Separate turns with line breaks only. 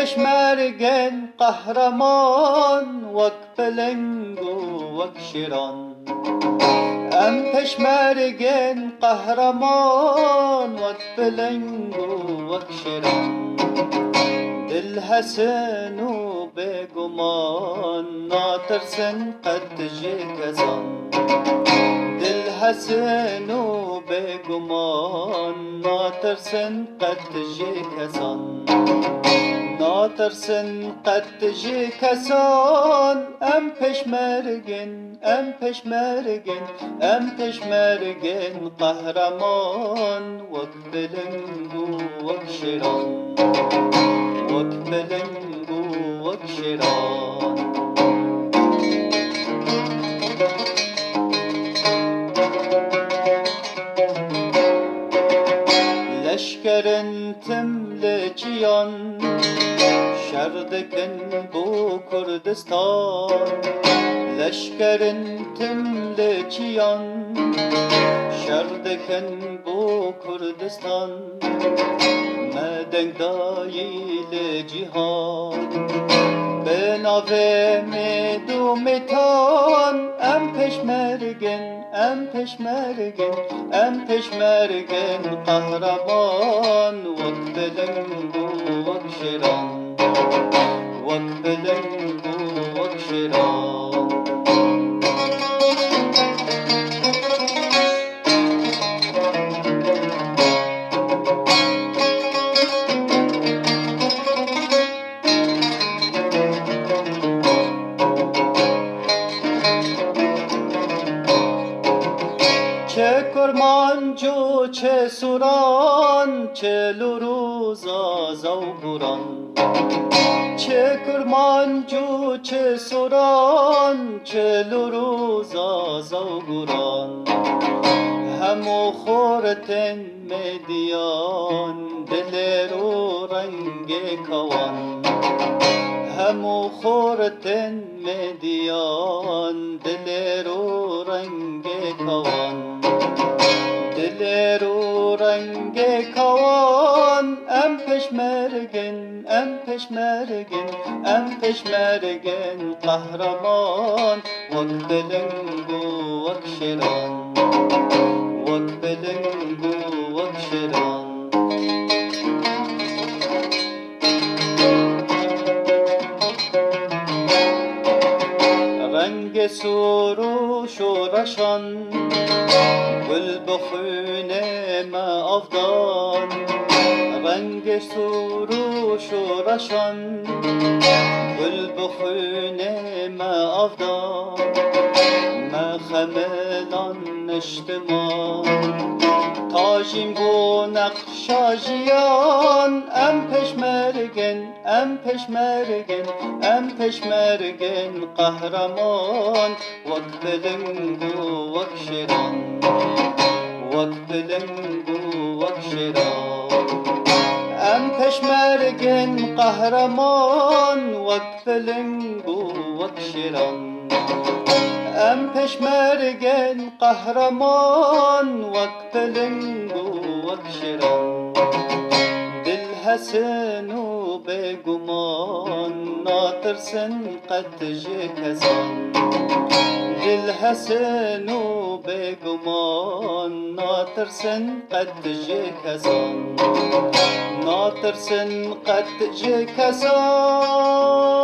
پشمرگن قهرمان وک پلنگ و وک شیران. ام پشمرگن قهرمان وک پلنگ و وک شیران. دل حسن و بگمان ناترسن قد جی کسان. دل حسن و بگمان ناترسن قد جی کسان. ناترسن قد جی کسان. ام پشمرگن ام پشمرگن ام پشمرگن قهرمان وک پلنگ و وک شیران. وک پلنگ و وک شیران. لشکرن تملچیان شردکن بو کردستان. لشکرن تملچیان شردکن بو کردستان. مدنگ دایل جهان به ناوه میدو میتان. ام پشمرگن ام پشمرگن ام پشمرگن قهرمان وک پلنگ و وک شیران. وک پلنگ و وک شیران. چه کرمانجو چه سوران چه لروزا زوگوران. چه کرمانجو چه سوران چه لروزا زوگوران. همو خورتن میدیان دل رو رنگ کوان. همو خورتن میدیان دل رو رنگ کوان. دل رو رنگ کوان. ام پشمرگن ام پشمرگن ام پشمرگن قهرمان وک پلنگ و وک شیران. وک پلنگ و وک شیران. رنگ سروش و رشان گل بخونه ما افدان. رنگ سروش و رشان گل بخونه ما افدان. ما خملان اجتماع تاجیم بو نقشاجیان. ام پشمرگن ام پشمرگن ام پشمرگن قهرمان وک پلنگ و وک شیران. وک پلنگ و وک شیران. ام پشمرگن قهرمان وک پلنگ و وک شیران. ام پشمرگن قهرمان وک پلنگ و وک شیران. دل حسن و بگمان ناترسن قد جی کسان. دل حسن و بگمان ناترسن قد جی کسان. ناترسن قد جی کسان.